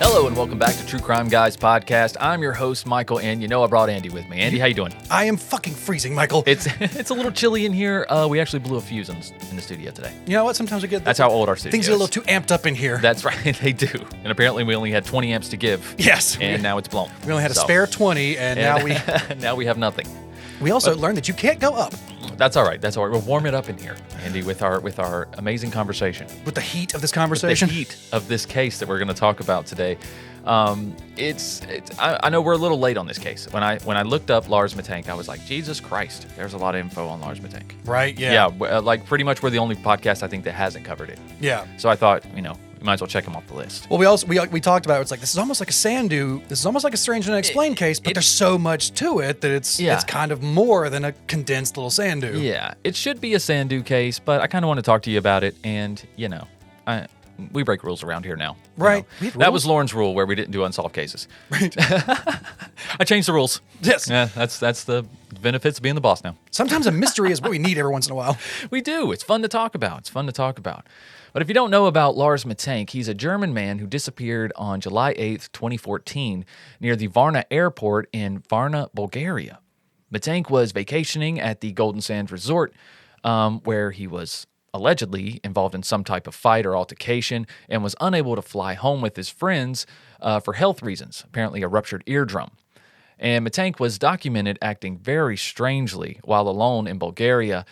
Hello and welcome back to True Crime Guys podcast. I'm your host, Michael, and you know I brought Andy with me. Andy, how you doing? I am fucking freezing, Michael. It's a little chilly in here. We actually blew a fuse in the studio today. You know what? Sometimes we get... That's how old our studio things is. get a little too amped up in here. That's right, they do. And apparently we only had 20 amps to give. Yes. And now it's blown. We only had a spare 20, and now we... now we have nothing. We also learned that you can't go up. That's all right. That's all right. We'll warm it up in here, Andy, with our amazing conversation. With the heat of this conversation? With the heat of this case that we're going to talk about today. I know we're a little late on this case. When I looked up Lars Mittank, I was like, Jesus Christ, there's a lot of info on Lars Mittank. Right, yeah. Yeah, like pretty much we're the only podcast I think that hasn't covered it. Yeah. So I thought, we might as well check him off the list. Well, we talked about it. It's like, this is almost like a Sandu. This is almost like a Strange and Unexplained case, but there's so much to it that it's kind of more than a condensed little Sandu. Yeah, it should be a Sandu case, but I kind of want to talk to you about it, and, we break rules around here now. Right. That was Lauren's rule where we didn't do unsolved cases. Right. I changed the rules. Yes. Yeah, that's the benefits of being the boss now. Sometimes a mystery is what we need every once in a while. We do. It's fun to talk about. But if you don't know about Lars Mittank, he's a German man who disappeared on July 8th, 2014, near the Varna Airport in Varna, Bulgaria. Mittank was vacationing at the Golden Sands Resort, where he was allegedly involved in some type of fight or altercation and was unable to fly home with his friends for health reasons, apparently a ruptured eardrum. And Mittank was documented acting very strangely while alone in Bulgaria,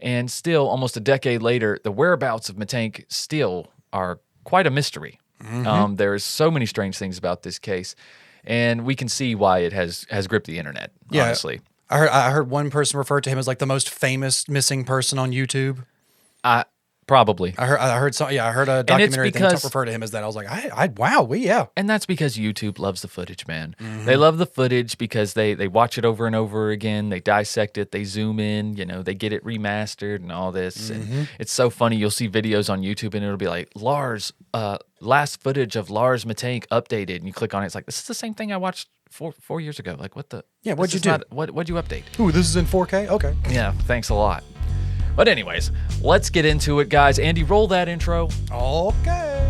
and still, almost a decade later, the whereabouts of Mittank still are quite a mystery. Mm-hmm. There's so many strange things about this case, and we can see why it has gripped the internet, honestly. I heard one person refer to him as like the most famous missing person on YouTube. Probably. I heard a documentary thing refer to him as that. I was like, wow. And that's because YouTube loves the footage, man. Mm-hmm. They love the footage because they watch it over and over again. They dissect it. They zoom in. They get it remastered and all this. Mm-hmm. And it's so funny. You'll see videos on YouTube and it'll be like last footage of Lars Mittank updated, and you click on it. It's like, this is the same thing I watched 4 years ago. Like, what the? Yeah, what'd you do? What'd you update? Ooh, this is in 4K. Okay. Yeah, thanks a lot. But anyways, let's get into it, guys. Andy, roll that intro. Okay.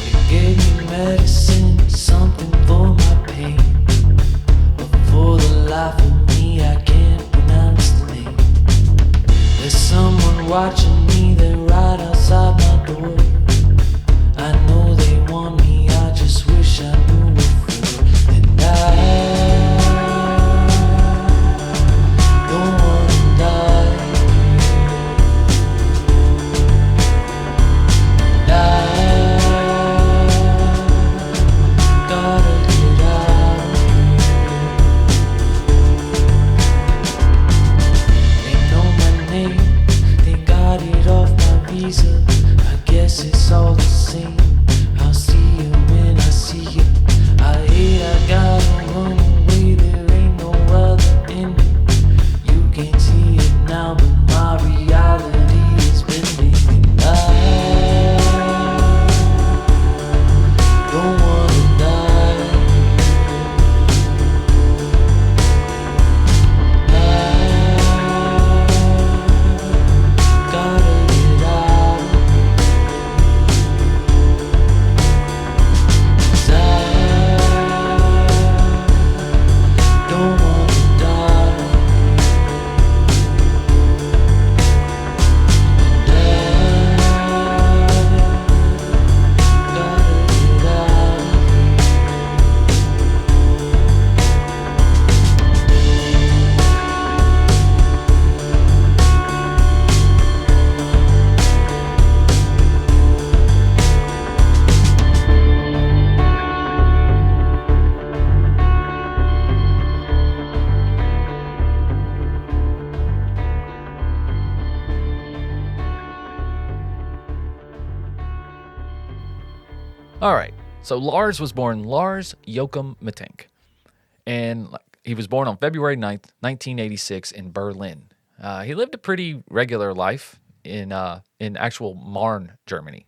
You gave me medicine, something for my pain, but for the life of me, I can't pronounce the name. There's someone watching me, they're right outside my door. I know they want me, I just wish I knew what for. And I don't wanna die. And I gotta get out. They know my name, they got it off my visa. I guess it's all the same. I'll see you when I see you. I hate I gotta run away, there ain't no other ending. You can't see it now, but my reality is bending. And I don't wanna die. I gotta get out. 'Cause I don't wanna die. And I gotta get out. All right. So Lars was born Lars Joachim Mittank. And he was born on February 9th, 1986 in Berlin. He lived a pretty regular life in actual Marne, Germany.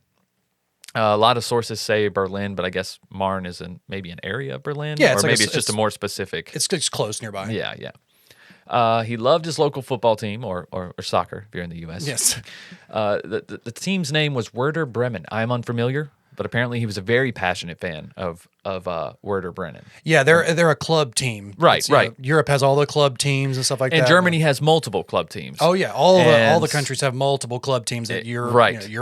A lot of sources say Berlin, but I guess Marne is maybe an area of Berlin. Yeah, or maybe it's just a more specific. It's close nearby. Yeah. He loved his local football team, or soccer, if you're in the U.S. Yes. The team's name was Werder Bremen. I am unfamiliar, but apparently he was a very passionate fan of Werder Bremen. Yeah, they're a club team. Right, right. Europe has all the club teams and stuff like that. And Germany has multiple club teams. Oh yeah, all the countries have multiple club teams that your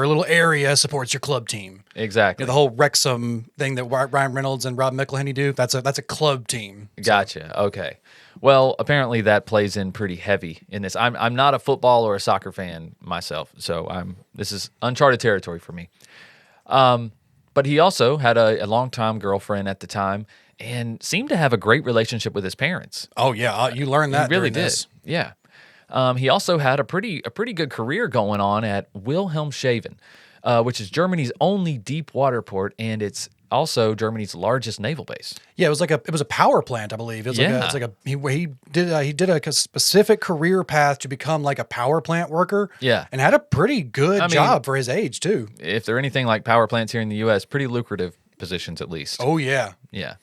little area supports your club team. Exactly. The whole Wrexham thing that Ryan Reynolds and Rob McElhenney do, that's a club team. Gotcha. Okay. Well, apparently that plays in pretty heavy in this. I'm not a football or a soccer fan myself, so this is uncharted territory for me. But he also had a longtime girlfriend at the time and seemed to have a great relationship with his parents. Oh yeah, you learned that. He really did. This. Yeah. He also had a pretty good career going on at Wilhelmshaven, which is Germany's only deep water port, and it's also Germany's largest naval base. Yeah, it was a power plant, I believe. He did a specific career path to become like a power plant worker. Yeah, and had a pretty good job for his age too. If they're anything like power plants here in the U.S., pretty lucrative positions at least. Oh yeah, yeah.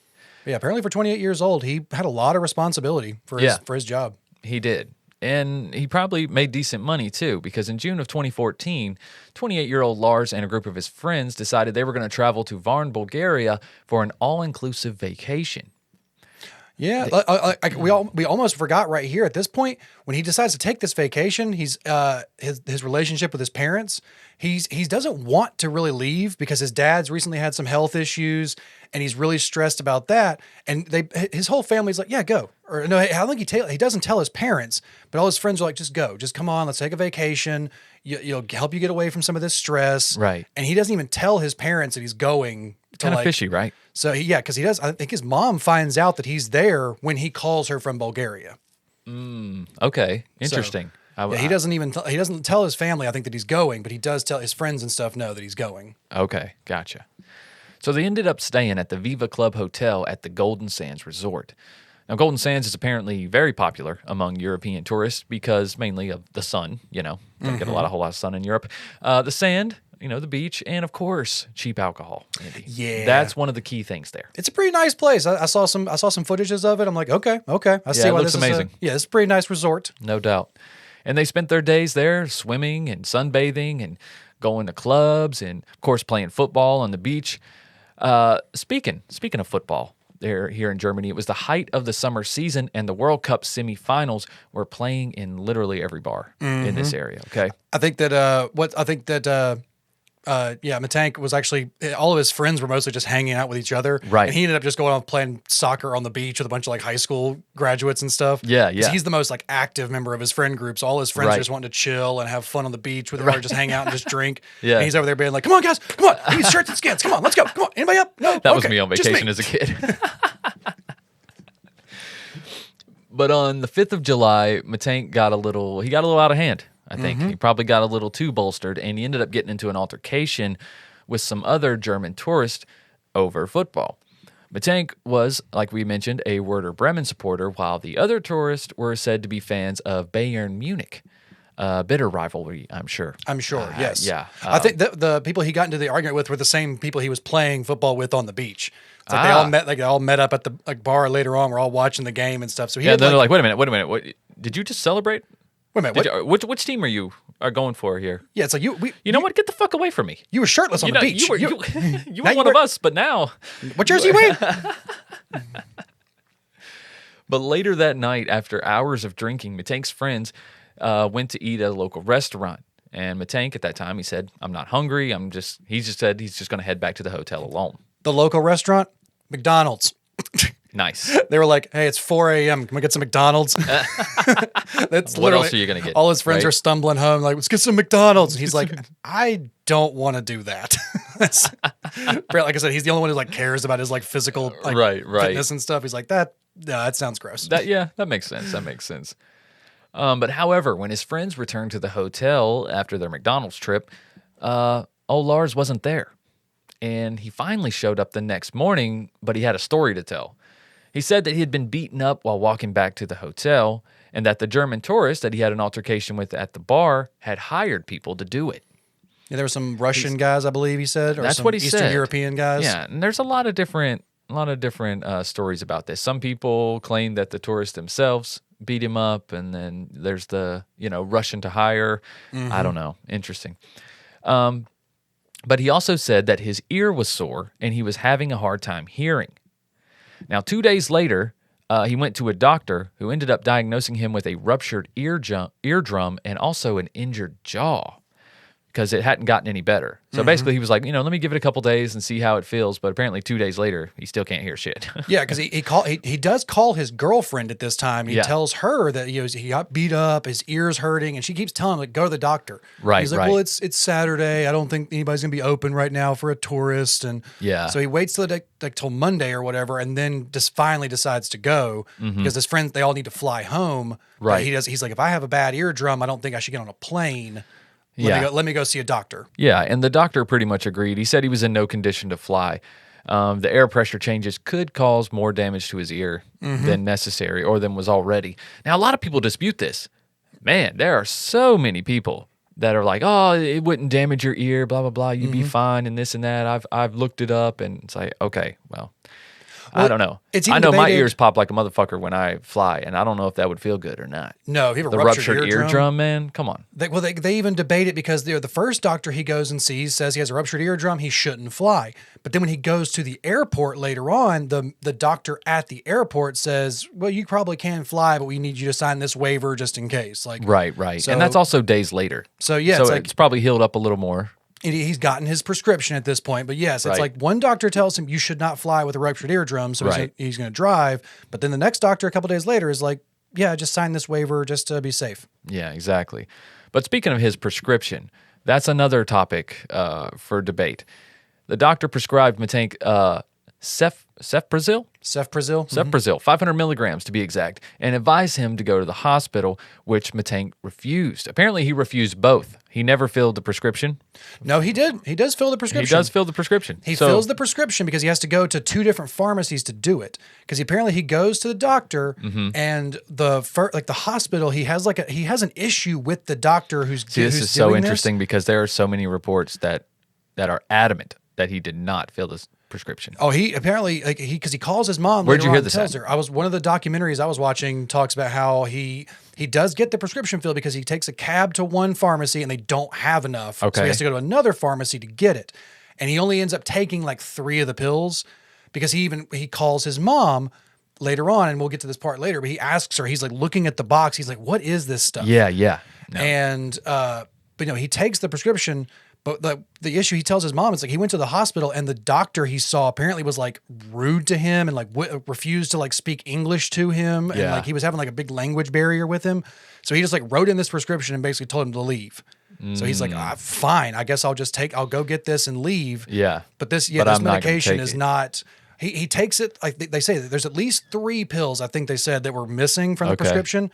Apparently, for 28 years old, he had a lot of responsibility for his job. He did. And he probably made decent money, too, because in June of 2014, 28-year-old Lars and a group of his friends decided they were going to travel to Varna, Bulgaria for an all-inclusive vacation. Yeah, we almost forgot right here at this point, when he decides to take this vacation, he's his relationship with his parents, he doesn't want to really leave because his dad's recently had some health issues, and he's really stressed about that. And his whole family's like, yeah, go. Or no, I don't think he doesn't tell his parents, but all his friends are like, just go, just come on, let's take a vacation. You'll help you get away from some of this stress. Right. And he doesn't even tell his parents that he's going. Kind of fishy, right? So because he does. I think his mom finds out that he's there when he calls her from Bulgaria. Okay, interesting. So, he doesn't tell his family, I think, that he's going, but he does tell his friends and stuff know that he's going. Okay, gotcha. So they ended up staying at the Viva Club Hotel at the Golden Sands Resort. Now, Golden Sands is apparently very popular among European tourists because mainly of the sun. Don't get a whole lot of sun in Europe. The sand, the beach, and of course, cheap alcohol. Andy. Yeah, that's one of the key things there. It's a pretty nice place. I saw some footages of it. I'm like, okay, I see why it looks amazing. It's a pretty nice resort, no doubt. And they spent their days there swimming and sunbathing and going to clubs and, of course, playing football on the beach. Speaking of football, there here in Germany, it was the height of the summer season, and the World Cup semifinals were playing in literally every bar in this area. Okay, I think that Mittank was actually, all of his friends were mostly just hanging out with each other. Right. And he ended up just going off playing soccer on the beach with a bunch of like high school graduates and stuff. Yeah. He's the most like active member of his friend group. So all his friends are just wanting to chill and have fun on the beach with him or just hang out and just drink. Yeah. And he's over there being like, come on, guys, come on. We need shirts and skins. Come on, let's go. Come on. Anybody up? No. That was me on vacation as a kid. But on the 5th of July, Mittank got a little out of hand. I think he probably got a little too bolstered, and he ended up getting into an altercation with some other German tourists over football. Mittank was, like we mentioned, a Werder Bremen supporter, while the other tourists were said to be fans of Bayern Munich. Bitter rivalry, I'm sure. Yes. Yeah. I think the people he got into the argument with were the same people he was playing football with on the beach. It's like they all met up at the bar later on. We're all watching the game and stuff. So they're like, wait a minute. What, did you just celebrate? Wait a minute. Which team are going for here? Yeah, it's like you know what? Get the fuck away from me. You were shirtless on the beach. You were one of us, but now. What jersey you wearing? But later that night, after hours of drinking, Mittank's friends went to eat at a local restaurant. And Mittank, at that time, he said, I'm not hungry. He just said he's just going to head back to the hotel alone. The local restaurant? McDonald's. Nice. They were like, hey, it's 4 a.m. Can we get some McDonald's? That's what else are you going to get? All his friends are stumbling home like, let's get some McDonald's. And he's like, I don't want to do that. Like I said, he's the only one who like cares about his like physical fitness and stuff. He's like, that sounds gross. That makes sense. But however, when his friends returned to the hotel after their McDonald's trip, Lars wasn't there. And he finally showed up the next morning, but he had a story to tell. He said that he had been beaten up while walking back to the hotel, and that the German tourist that he had an altercation with at the bar had hired people to do it. Yeah, there were some Russian guys, I believe he said, or that's some what he Eastern said. European guys. Yeah, and there's a lot of different stories about this. Some people claim that the tourists themselves beat him up, and then there's the Russian to hire. I don't know. Interesting. But he also said that his ear was sore and he was having a hard time hearing. Now, 2 days later, he went to a doctor who ended up diagnosing him with a ruptured eardrum and also an injured jaw because it hadn't gotten any better. So basically, he was like, let me give it a couple days and see how it feels. But apparently, 2 days later, he still can't hear shit. Yeah, because he does call his girlfriend at this time. He tells her that he got beat up, his ear's hurting, and she keeps telling him, like, go to the doctor. Right, He's like, right. well, it's Saturday. I don't think anybody's gonna be open right now for a tourist. And so he waits till Monday or whatever, and then just finally decides to go because his friends, they all need to fly home. Right. He's like, if I have a bad eardrum, I don't think I should get on a plane. Let me go see a doctor. Yeah, and the doctor pretty much agreed. He said he was in no condition to fly. The air pressure changes could cause more damage to his ear than necessary or than was already. Now, a lot of people dispute this. Man, there are so many people that are like, oh, it wouldn't damage your ear, blah, blah, blah. You'd be fine and this and that. I've looked it up, and it's like, okay, well, I don't know. I know my ears pop like a motherfucker when I fly, and I don't know if that would feel good or not. No, if you have a The ruptured eardrum, man, come on. They even debate it because the first doctor he goes and sees says he has a ruptured eardrum, he shouldn't fly. But then when he goes to the airport later on, the doctor at the airport says, well, you probably can fly, but we need you to sign this waiver just in case. Like, Right. So, and that's also days later. So, yeah, it's probably healed up a little more. He's gotten his prescription at this point, but yes, it's like one doctor tells him you should not fly with a ruptured eardrum, so he's going to drive. But then the next doctor a couple days later is like, yeah, just sign this waiver just to be safe. Yeah, exactly. But speaking of his prescription, that's another topic for debate. The doctor prescribed Mittank Cefprozil? Cefprozil, 500 milligrams to be exact, and advised him to go to the hospital, which Mittank refused. Apparently, he refused both. He never filled the prescription. No, he did. He does fill the prescription. He does fill the prescription. He fills the prescription because he has to go to 2 different pharmacies to do it. Because apparently he goes to the doctor and the hospital. He has an issue with the doctor who's this is so interesting because there are so many reports that are adamant that he did not fill this prescription. Oh, he apparently because he calls his mom. Where'd you hear this? Tells her. One of the documentaries I was watching talks about how he does get the prescription filled because he takes a cab to one pharmacy and they don't have enough. Okay. So he has to go to another pharmacy to get it, and he only ends up taking like 3 of the pills because he calls his mom later on, and we'll get to this part later. But he asks her. He's like looking at the box. He's like, "What is this stuff?" Yeah. No. And but he takes the prescription. But the issue, he tells his mom, it's like he went to the hospital and the doctor he saw apparently was like rude to him and like refused to like speak English to him. And like he was having like a big language barrier with him. So he just like wrote in this prescription and basically told him to leave. So he's like, fine, I guess I'll go get this and leave. Yeah. But this medication is not, he takes it. Like they say that there's at least 3 pills, I think they said, that were missing from the prescription.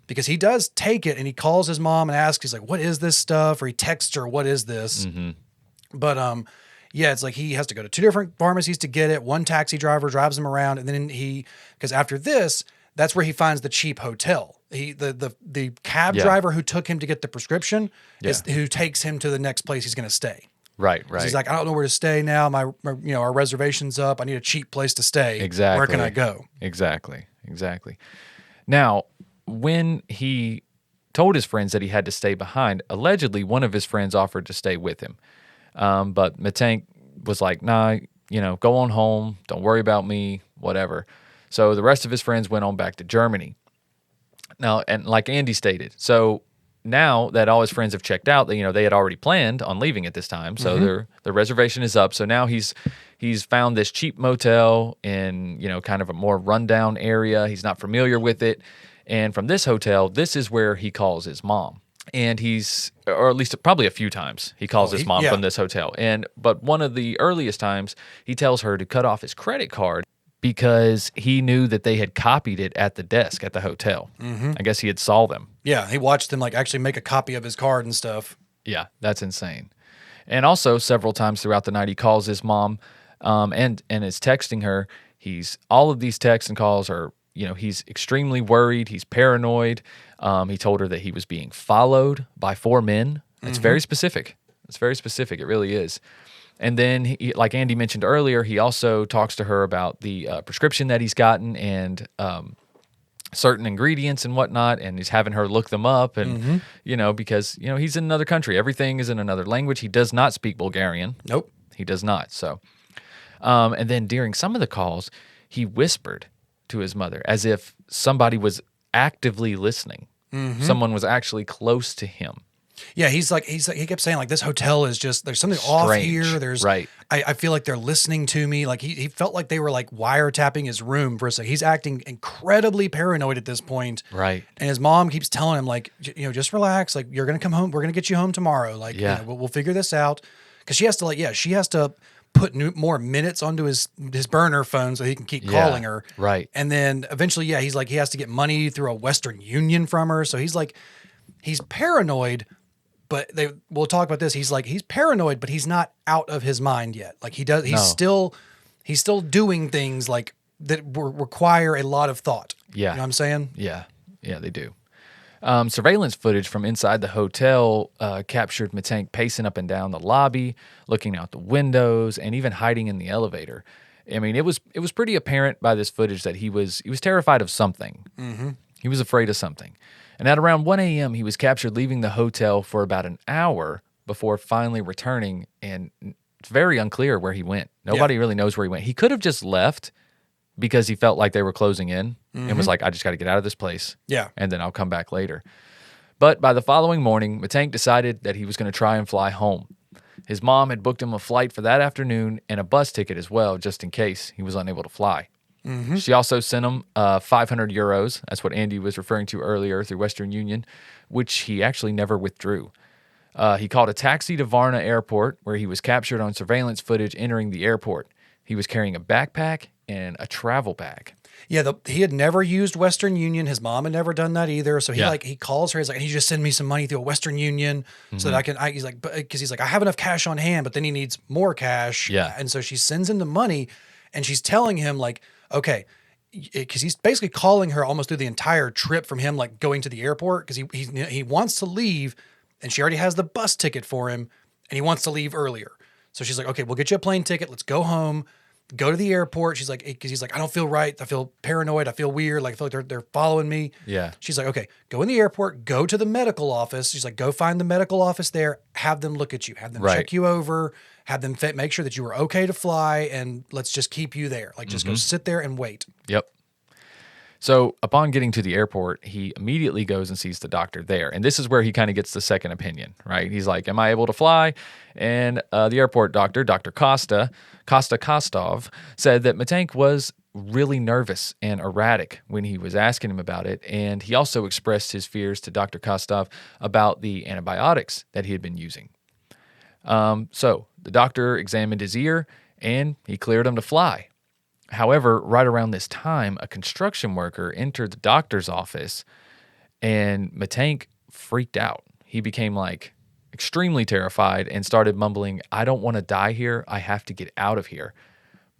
Because he does take it and he calls his mom and asks, he's like, what is this stuff? Or he texts her, what is this? But it's like he has to go to 2 different pharmacies to get it. One taxi driver drives him around. And then because after this, that's where he finds the cheap hotel. The cab driver who took him to get the prescription is who takes him to the next place he's going to stay. Right. He's like, I don't know where to stay now. My our reservation's up. I need a cheap place to stay. Exactly. Where can I go? Exactly. Now, when he told his friends that he had to stay behind, allegedly one of his friends offered to stay with him. But Mittank was like, nah, go on home. Don't worry about me, whatever. So the rest of his friends went on back to Germany. Now, and like Andy stated, so now that all his friends have checked out, they had already planned on leaving at this time. So their reservation is up. So now he's found this cheap motel in, kind of a more rundown area. He's not familiar with it. And from this hotel, this is where he calls his mom. And or at least probably a few times, he calls his mom from this hotel. But one of the earliest times, he tells her to cut off his credit card because he knew that they had copied it at the desk at the hotel. I guess he had saw them. Yeah, he watched them like actually make a copy of his card and stuff. Yeah, that's insane. And also several times throughout the night, he calls his mom and is texting her. All of these texts and calls are, he's extremely worried. He's paranoid. He told her that he was being followed by 4 men. It's very specific. It's very specific. It really is. And then, like Andy mentioned earlier, he also talks to her about the prescription that he's gotten and certain ingredients and whatnot, and he's having her look them up, and because he's in another country. Everything is in another language. He does not speak Bulgarian. Nope. He does not. So, and then during some of the calls, he whispered to his mother as if somebody was actively listening. Someone was actually close to him. Yeah, he kept saying like, this hotel is just, there's something off here. There's right. I feel like they're listening to me. Like he felt like they were like wiretapping his room for a second. He's acting incredibly paranoid at this point. Right. And his mom keeps telling him like, just relax. Like you're going to come home. We're going to get you home tomorrow. Like, we'll figure this out. Cause she has to put more minutes onto his burner phone so he can keep calling her. Right. And then eventually, he's like, he has to get money through a Western Union from her. So he's like, he's paranoid. But we'll talk about this. He's paranoid, but he's not out of his mind yet. Like he's still doing things like that require a lot of thought. Yeah. You know what I'm saying? Yeah. Yeah, they do. Surveillance footage from inside the hotel captured Mittank pacing up and down the lobby, looking out the windows, and even hiding in the elevator. I mean, it was pretty apparent by this footage that he was terrified of something. Mm-hmm. He was afraid of something. And at around 1 a.m., he was captured leaving the hotel for about an hour before finally returning, and it's very unclear where he went. Nobody really knows where he went. He could have just left because he felt like they were closing in and was like, I just got to get out of this place. Yeah. And then I'll come back later. But by the following morning, Mittank decided that he was going to try and fly home. His mom had booked him a flight for that afternoon and a bus ticket as well, just in case he was unable to fly. Mm-hmm. She also sent him 500 euros. That's what Andy was referring to earlier through Western Union, which he actually never withdrew. He called a taxi to Varna Airport, where he was captured on surveillance footage entering the airport. He was carrying a backpack and a travel bag. Yeah, he had never used Western Union. His mom had never done that either. So he calls her. He's like, I need you to send me some money through a Western Union so that I can. He's like, because he's like, I have enough cash on hand, but then he needs more cash. Yeah, and so she sends him the money, and she's telling him like, okay, because he's basically calling her almost through the entire trip from him like going to the airport because he wants to leave, and she already has the bus ticket for him, and he wants to leave earlier. So she's like, okay, we'll get you a plane ticket. Let's go home. Go to the airport. She's like, because he's like, I don't feel right. I feel paranoid. I feel weird. Like I feel like they're following me. Yeah. She's like, okay, go in the airport. Go to the medical office. She's like, go find the medical office there. Have them look at you. Have them check you over. Have them make sure that you were okay to fly, and let's just keep you there. Like just go sit there and wait. Yep. So upon getting to the airport, he immediately goes and sees the doctor there. And this is where he kind of gets the second opinion, right? He's like, am I able to fly? And the airport doctor, Dr. Kostov, said that Mittank was really nervous and erratic when he was asking him about it. And he also expressed his fears to Dr. Kostov about the antibiotics that he had been using. So the doctor examined his ear, and he cleared him to fly. However, right around this time, a construction worker entered the doctor's office, and Mittank freaked out. He became like extremely terrified and started mumbling, I don't want to die here. I have to get out of here,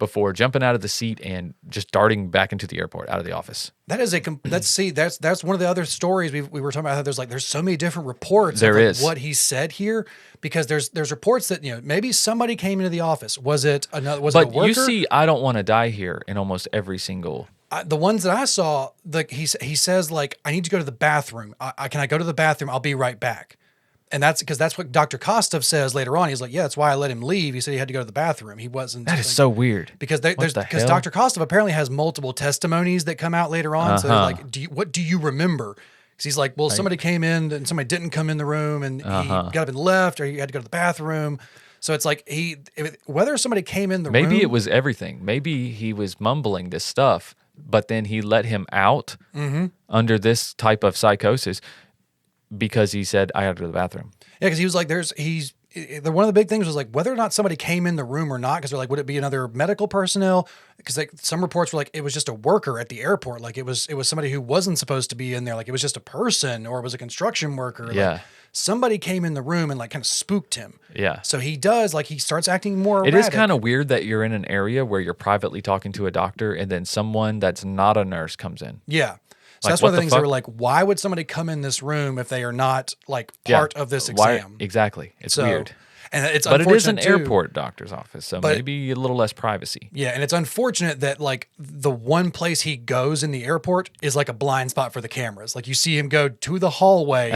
before jumping out of the seat and just darting back into the airport, out of the office. That is that's one of the other stories we were talking about. How there's so many different reports of what he said here, because there's reports that maybe somebody came into the office. Was it it a worker? But you see, I don't want to die here in almost every single. The ones that I saw, like he says like, I need to go to the bathroom. Can I go to the bathroom? I'll be right back. And that's because that's what Dr. Kostov says later on. He's like, yeah, that's why I let him leave. He said he had to go to the bathroom. He wasn't. That is so weird. Because Dr. Kostov apparently has multiple testimonies that come out later on. So like, what do you remember? Because he's like, well, somebody came in and somebody didn't come in the room, and he got up and left, or he had to go to the bathroom. So it's like whether somebody came in the room. Maybe it was everything. Maybe he was mumbling this stuff, but then he let him out under this type of psychosis, because he said, I have to go to the bathroom. Yeah, because he was like, one of the big things was like whether or not somebody came in the room or not, because they're like, would it be another medical personnel? Because like some reports were like, it was just a worker at the airport. Like it was somebody who wasn't supposed to be in there. Like it was just a person, or it was a construction worker. Yeah. Like, somebody came in the room and like kind of spooked him. Yeah. So he starts acting more erratic. It is kind of weird that you're in an area where you're privately talking to a doctor, and then someone that's not a nurse comes in. Yeah. So Like, that's one of the what the things fuck? they were like, why would somebody come in this room if they are not like part of this exam? Exactly. It's weird. And it's But it is an unfortunate, too. airport doctor's office, so But- maybe a little less privacy. Yeah, and it's unfortunate that like the one place he goes in the airport is like a blind spot for the cameras. Like you see him go to the hallway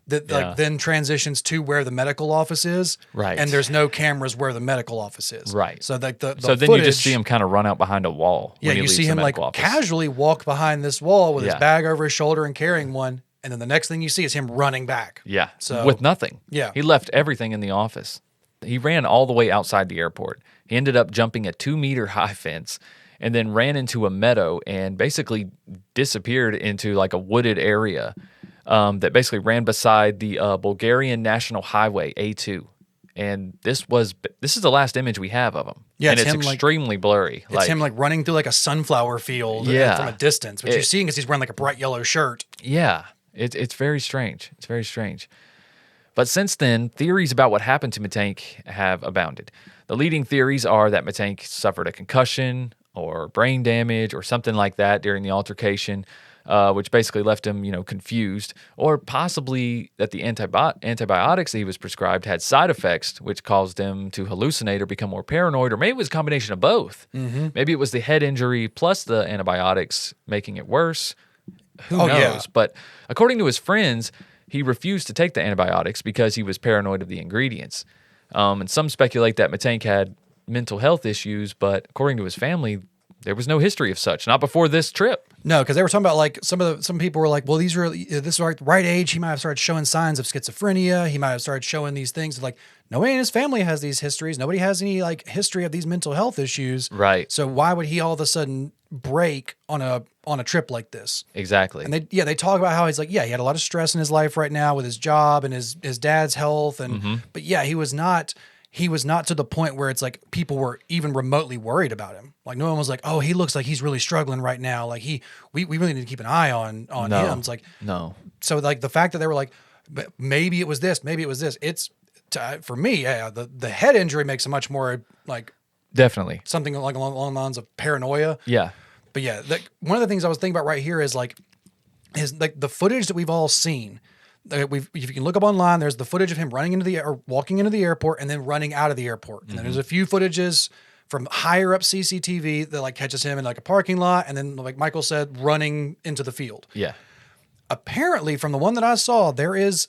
that Yeah. like then transitions to where the medical office is. Right. And there's no cameras where the medical office is. Right. So like the So then you just see him kind of run out behind a wall. Yeah, when he you leaves see the him like medical office. casually walk behind this wall with his Yeah. bag over his shoulder and carrying one, and then the next thing you see is him running back. Yeah, So with nothing. Yeah. He left everything in the office. He ran all the way outside the airport. He ended up jumping a 2-meter high fence and then ran into a meadow and basically disappeared into like a wooded area that basically ran beside the Bulgarian National Highway A2. And this is the last image we have of him. Yeah, and it's it's him, like- extremely blurry. It's him like running through like a sunflower field Yeah. from a distance, which you're seeing because he's wearing like a bright yellow shirt. Yeah, it's very strange. It's very strange. But since then, theories about what happened to Mittank have abounded. The leading theories are that Mittank suffered a concussion or brain damage or something like that during the altercation, which basically left him, confused, or possibly that the antibiotics that he was prescribed had side effects, which caused him to hallucinate or become more paranoid, or maybe it was a combination of both. Mm-hmm. Maybe it was the head injury plus the antibiotics making it worse. Who Oh, knows? yeah. But according to his friends, he refused to take the antibiotics because he was paranoid of the ingredients. And some speculate that Mittank had mental health issues, but according to his family, there was no history of such, not before this trip. No, because they were talking about like some people were like, well, this is like the right age. He might have started showing signs of schizophrenia. He might have started showing these things. Like nobody in his family has these histories. Nobody has any like history of these mental health issues. Right. So why would he all of a sudden break on a trip like this? Exactly. And they talk about how he's like, yeah, he had a lot of stress in his life right now with his job and his dad's health. And but yeah, he was not to the point where it's like people were even remotely worried about him. Like no one was like, oh, he looks like he's really struggling right now. Like we really need to keep an eye on No. him. It's like, No. so like the fact that they were like, but maybe it was this, maybe it was this. It's for me, yeah, the head injury makes it much more like Definitely. something like along the lines of paranoia. Yeah. But yeah, one of the things I was thinking about right here is like the footage that we've all seen. If you can look up online, there's the footage of him running into or walking into the airport and then running out of the airport. And then there's a few footages from higher up CCTV that like catches him in like a parking lot, and then like Michael said, running into the field. Yeah. Apparently, from the one that I saw, there is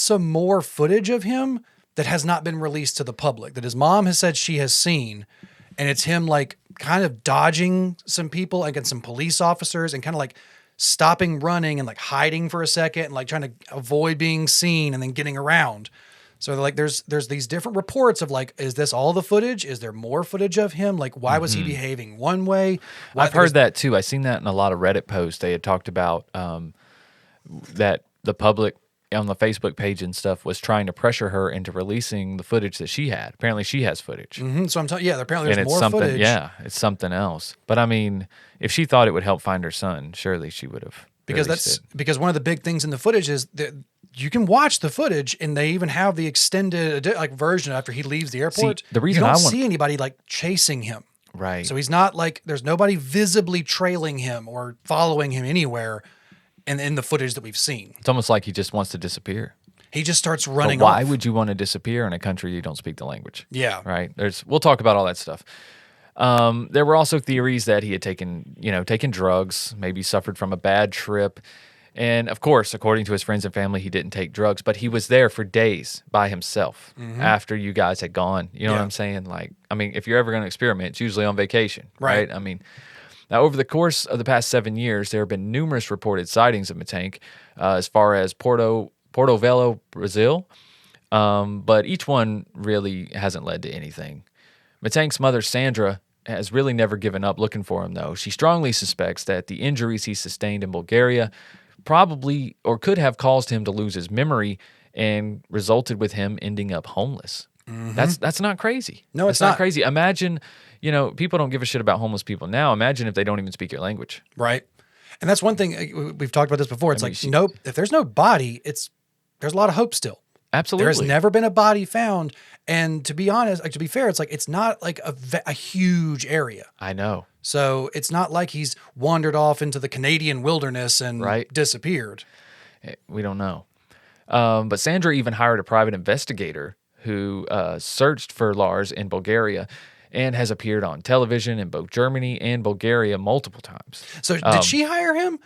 some more footage of him that has not been released to the public that his mom has said she has seen, and it's him like kind of dodging some people against some police officers and kind of like stopping running and like hiding for a second and like trying to avoid being seen and then getting around. So like there's these different reports of like, is this all the footage? Is there more footage of him? Like why was he behaving one way? I've heard that too. I've seen that in a lot of Reddit posts. They had talked about that the public on the Facebook page and stuff was trying to pressure her into releasing the footage that she had. Apparently she has footage. So I'm telling apparently And there's it's more something, footage. yeah, it's something else. But I mean, if she thought it would help find her son, surely she would have. Because one of the big things in the footage is that you can watch the footage, and they even have the extended like version after he leaves the airport. the reason you don't I want- see anybody like chasing him, Right. so he's not like there's nobody visibly trailing him or following him anywhere. And in the footage that we've seen, It's almost like he just wants to disappear. he just starts But running why off. would you want to disappear in a country you don't speak the language? Yeah. Right. We'll talk about all that stuff. There were also theories that he had taken drugs, maybe suffered from a bad trip. And of course, according to his friends and family, he didn't take drugs, but he was there for days by himself after you guys had gone. You know what Yeah. I'm saying? Like, I mean, if you're ever going to experiment, it's usually on vacation, Right. right? I mean, now over the course of the past 7 years, there have been numerous reported sightings of Mittank as far as Porto Velho, Brazil. But each one really hasn't led to anything. Mitank's mother, Sandra, has really never given up looking for him, though. She strongly suspects that the injuries he sustained in Bulgaria probably or could have caused him to lose his memory and resulted with him ending up homeless. That's not crazy. No, That's it's not not. crazy. Imagine, people don't give a shit about homeless people now. Imagine if they don't even speak your language. Right. And that's one thing we've talked about this before. It's mean, like, nope, if there's no body, there's a lot of hope still. Absolutely. There's never been a body found. And to be honest, like, to be fair, it's like, it's not like a huge area. I know. So it's not like he's wandered off into the Canadian wilderness and Right. disappeared. We don't know. But Sandra even hired a private investigator who searched for Lars in Bulgaria and has appeared on television in both Germany and Bulgaria multiple times. So did she hire him?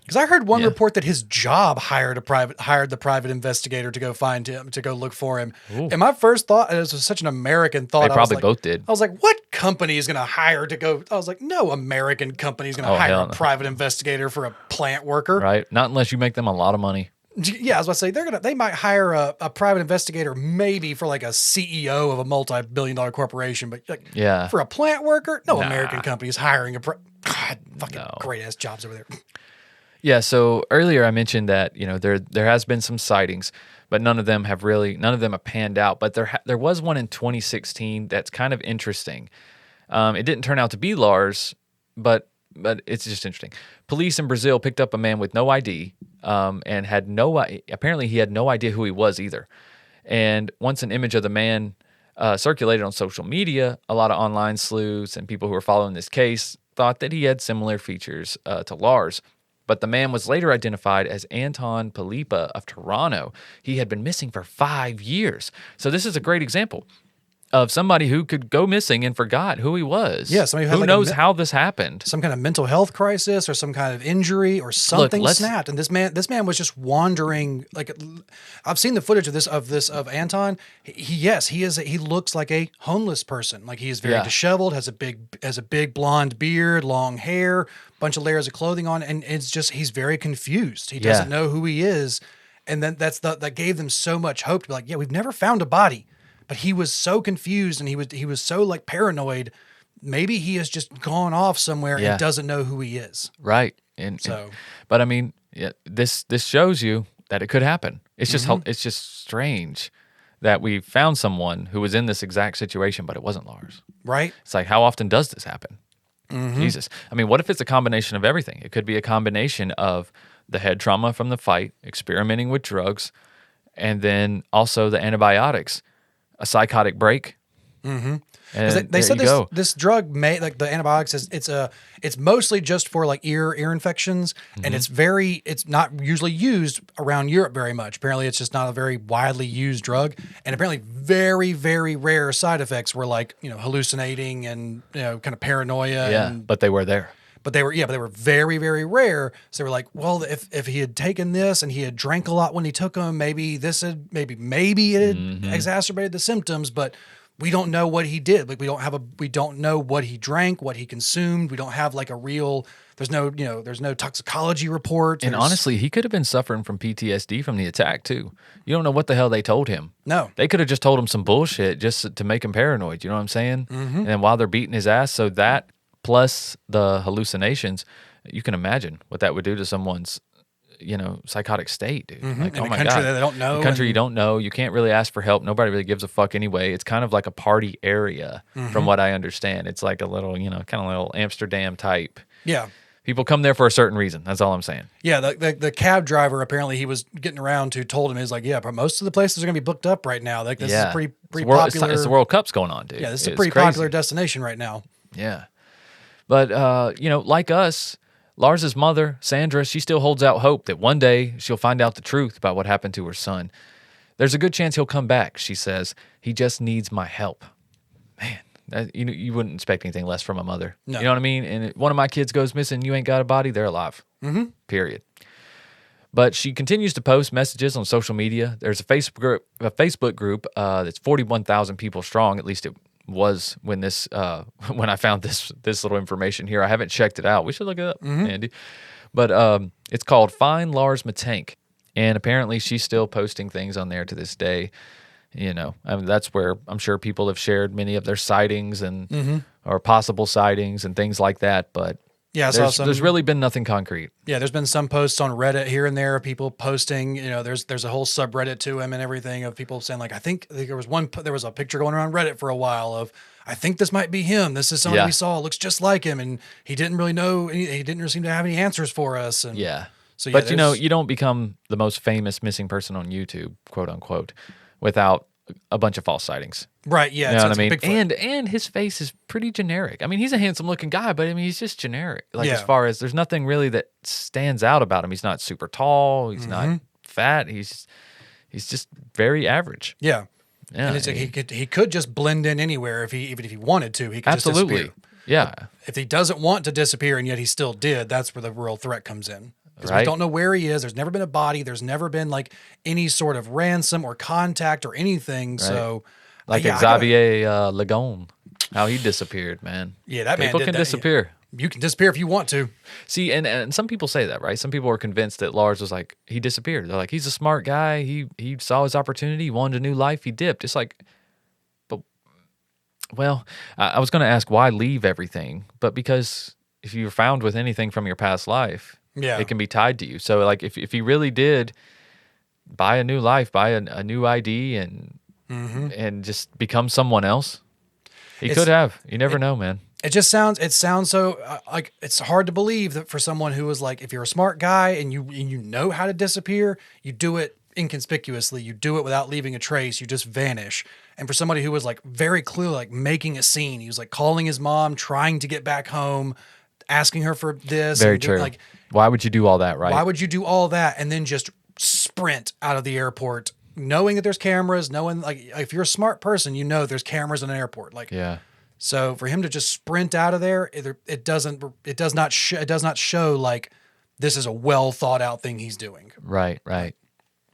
Because I heard one Yeah. report that his job hired the private investigator to go find him, to go look for him. And my first thought, and it was such an American thought. They I was probably like- both did. I was like, what company is going to hire to go? I was like, no American company is going to Oh, hire hell a no. private investigator for a plant worker. Right? Not unless you make them a lot of money. Yeah, I was about to say they might hire a private investigator maybe for like a CEO of a multi-billion-dollar corporation, but like Yeah. for a plant worker, no Nah. American company is hiring a God, fucking No. great ass jobs over there. Yeah, so earlier I mentioned that, there has been some sightings, but none of them have panned out. But there was one in 2016 that's kind of interesting. It didn't turn out to be Lars, but it's just interesting. Police in Brazil picked up a man with no ID, and apparently he had no idea who he was either. And once an image of the man circulated on social media, a lot of online sleuths and people who were following this case thought that he had similar features to Lars. But the man was later identified as Anton Palipa of Toronto. He had been missing for 5 years. So this is a great example of somebody who could go missing and forgot who he was. Yeah, somebody who had who like a knows how this happened. Some kind of mental health crisis or some kind of injury or something let's- snapped. And this man was just wandering. Like, I've seen the footage of Anton. He looks like a homeless person. Like, he is very Yeah. disheveled, has a big blonde beard, long hair, bunch of layers of clothing on, and it's just he's very confused. He doesn't know who he is, and then that gave them so much hope to be like, yeah, we've never found a body, but he was so confused and he was so like paranoid. Maybe he has just gone off somewhere Yeah. and doesn't know who he is. Right. But I mean, this shows you that it could happen. It's just it's just strange that we found someone who was in this exact situation, but it wasn't Lars. Right? It's like, how often does this happen? Jesus. I mean, what if it's a combination of everything? It could be a combination of the head trauma from the fight, experimenting with drugs, and then also the antibiotics, a psychotic break. Mm-hmm. And They there said you go. this drug may, like the antibiotics, it's mostly just for like ear infections, and it's not usually used around Europe very much. Apparently, it's just not a very widely used drug, and apparently very, very rare side effects were like hallucinating and kind of paranoia. Yeah, and, but they were there. but they were very, very rare. So they were like, well, if he had taken this and he had drank a lot when he took them, maybe it had exacerbated the symptoms, but we don't know what he did. Like we don't know what he drank, what he consumed. We don't have like a real. There's no toxicology report. And honestly, he could have been suffering from PTSD from the attack too. You don't know what the hell they told him. No. They could have just told him some bullshit just to make him paranoid. You know what I'm saying? And then while they're beating his ass, so that plus the hallucinations, you can imagine what that would do to someone's, psychotic state, dude. Like, In oh a my country God. that they don't know A country and- you don't know. You can't really ask for help. Nobody really gives a fuck anyway. It's kind of like a party area, from what I understand. It's like a little, kind of little Amsterdam type. Yeah. People come there for a certain reason. That's all I'm saying. Yeah, the cab driver apparently he was getting around to told him he's like, yeah, but most of the places are gonna be booked up right now. Like this is pretty popular. It's the World Cup's going on, dude. Yeah, this is a It's pretty crazy. popular destination right now. Yeah. But, like us, Lars's mother, Sandra, she still holds out hope that one day she'll find out the truth about what happened to her son. There's a good chance he'll come back, she says. He just needs my help. Man, you wouldn't expect anything less from a mother. No. You know what I mean? And if one of my kids goes missing, you ain't got a body, they're alive. Period. But she continues to post messages on social media. There's a Facebook group that's 41,000 people strong. At least it was when when I found this little information here. I haven't checked it out. We should look it up, Andy. But it's called Find Lars Mittank, and apparently she's still posting things on there to this day. That's where I'm sure people have shared many of their sightings and or possible sightings and things like that. But Yeah, I saw some. there's really been nothing concrete. Yeah, there's been some posts on Reddit here and there of people posting. There's a whole subreddit to him and everything of people saying like, I think there was a picture going around Reddit for a while of, I think this might be him. This is somebody we saw. It looks just like him, and he didn't really know. He didn't really seem to have any answers for us. And Yeah. So, But there's- you don't become the most famous missing person on YouTube, quote unquote, without a bunch of false sightings. right? Yeah, You know what I it's mean? Bigfoot. And his face is pretty generic. I mean, he's a handsome looking guy, but I mean, he's just generic. Like Yeah. as far as there's nothing really that stands out about him. He's not super tall. He's not fat. He's just very average. Yeah. Yeah, And it's like he could just blend in anywhere even if he wanted to. He could absolutely. just disappear. Yeah. If he doesn't want to disappear and yet he still did, that's where the real threat comes in. Because we Right. don't know where he is. There's never been a body. There's never been like any sort of ransom or contact or anything. So, Like yeah, I gotta- Xavier Lagon, how he disappeared, man. Yeah, that man People did can that, disappear. You can disappear if you want to. See, and some people say that, right? Some people are convinced that Lars was like, he disappeared. They're like, he's a smart guy. He saw his opportunity. He wanted a new life. He dipped. It's like, but, well, I was going to ask why leave everything, but because if you're found with anything from your past life, Yeah. it can be tied to you. So, like, if he really did buy a new life, buy a new ID and just become someone else, he could have. You never know, man. It sounds so like it's hard to believe that for someone who was like, if you're a smart guy and you know how to disappear, you do it inconspicuously. You do it without leaving a trace. You just vanish. And for somebody who was like very clearly like making a scene, he was like calling his mom, trying to get back home, asking her for this. Very and true. Like, Why would you do all that, right? why would you do all that and then just sprint out of the airport, knowing that there's cameras, knowing like if you're a smart person, you know there's cameras in an airport. Like, Yeah. so for him to just sprint out of there, it does not show like this is a well thought out thing he's doing. Right.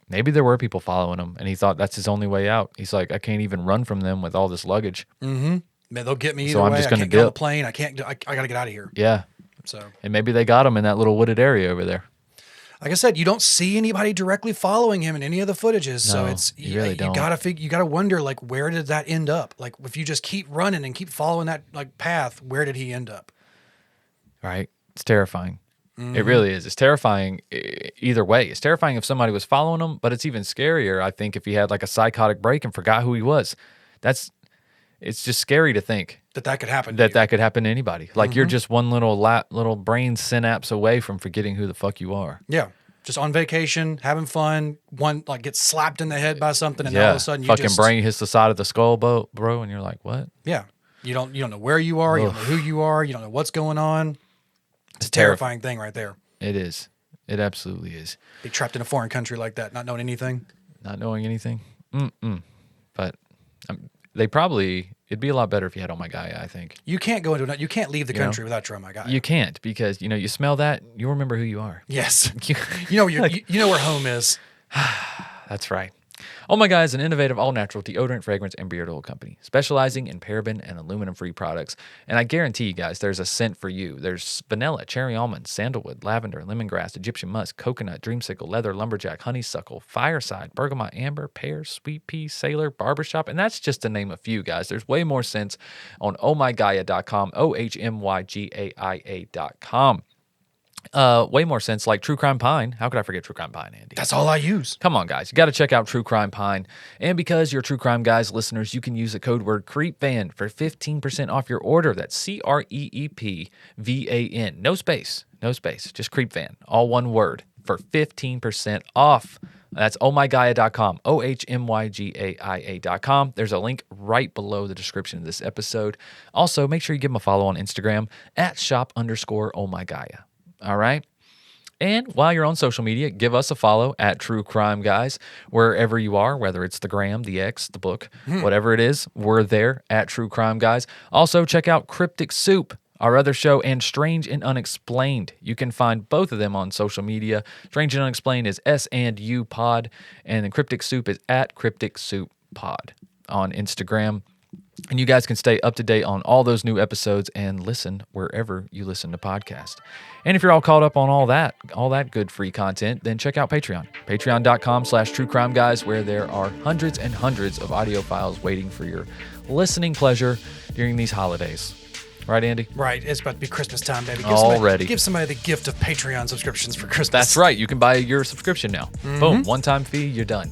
Maybe there were people following him, and he thought that's his only way out. He's like, I can't even run from them with all this luggage. Man, they'll get me either So I'm way. just I gonna can't get on the dip. plane. I can't. I got to get out of here. Yeah. So, And maybe they got him in that little wooded area over there. like I said, you don't see anybody directly following him in any of the footages. So No, it's you really don't. You gotta wonder like where did that end up? Like if you just keep running and keep following that like path, where did he end up? Right? It's terrifying. It really is. It's terrifying either way. It's terrifying if somebody was following him, but it's even scarier, I think, if he had like a psychotic break and forgot who he was. It's just scary to think That could happen. to you. that could happen to anybody. Like you're just one little brain synapse away from forgetting who the fuck you are. Yeah. Just on vacation, having fun, one like gets slapped in the head by something, and all of a sudden you fucking just brain hits the side of the skull, bro, and you're like, what? Yeah. You don't know where you are, you don't know who you are, you don't know what's going on. It's a terrifying thing right there. It is. It absolutely is. Be trapped in a foreign country like that, not knowing anything. Not knowing anything. But it'd be a lot better if you had Oh My Gaia, I think. You can't you can't leave the country without your Oh My God. You can't because, you smell that, you'll remember who you are. Yes. You know where home is. That's right. Oh My God is an innovative, all-natural deodorant, fragrance, and beard oil company specializing in paraben and aluminum-free products. And I guarantee you guys, there's a scent for you. There's vanilla, cherry almond, sandalwood, lavender, lemongrass, Egyptian musk, coconut, dreamsicle, leather, lumberjack, honeysuckle, fireside, bergamot, amber, pear, sweet pea, sailor, barbershop. And that's just to name a few, guys. There's way more scents on ohmygaia.com, ohmygaia.com. Way more sense like True Crime Pine. How could I forget True Crime Pine, Andy? That's all I use. Come on, guys. You got to check out True Crime Pine. And because you're True Crime Guys listeners, you can use the code word CREEPVAN for 15% off your order. That's CREEPVAN. No space. Just CREEPVAN. All one word for 15% off. That's ohmygaia.com, ohmygaia.com. There's a link right below the description of this episode. Also, make sure you give them a follow on Instagram at @shop_ohmygaia. All right. And while you're on social media, give us a follow at True Crime Guys, wherever you are, whether it's the gram, the X, the book, whatever it is, we're there at True Crime Guys. Also, check out Cryptic Soup, our other show, and Strange and Unexplained. You can find both of them on social media. Strange and Unexplained is S&U Pod, and then Cryptic Soup is at Cryptic Soup Pod on Instagram. And you guys can stay up to date on all those new episodes and listen wherever you listen to podcasts. And if you're all caught up on all that good free content, then check out Patreon. Patreon.com/True Crime Guys, where there are hundreds and hundreds of audio files waiting for your listening pleasure during these holidays. Right, Andy? Right. It's about to be Christmas time, baby. Give somebody the gift of Patreon subscriptions for Christmas. That's right. You can buy your subscription now. Boom. One-time fee, you're done.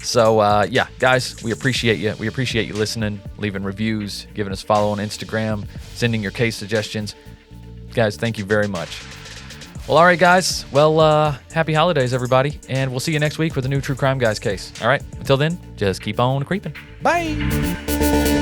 So, yeah, guys, we appreciate you. We appreciate you listening, leaving reviews, giving us a follow on Instagram, sending your case suggestions. Guys, thank you very much. Well, all right, guys. Well, happy holidays, everybody. And we'll see you next week with a new True Crime Guys case. All right? Until then, just keep on creeping. Bye.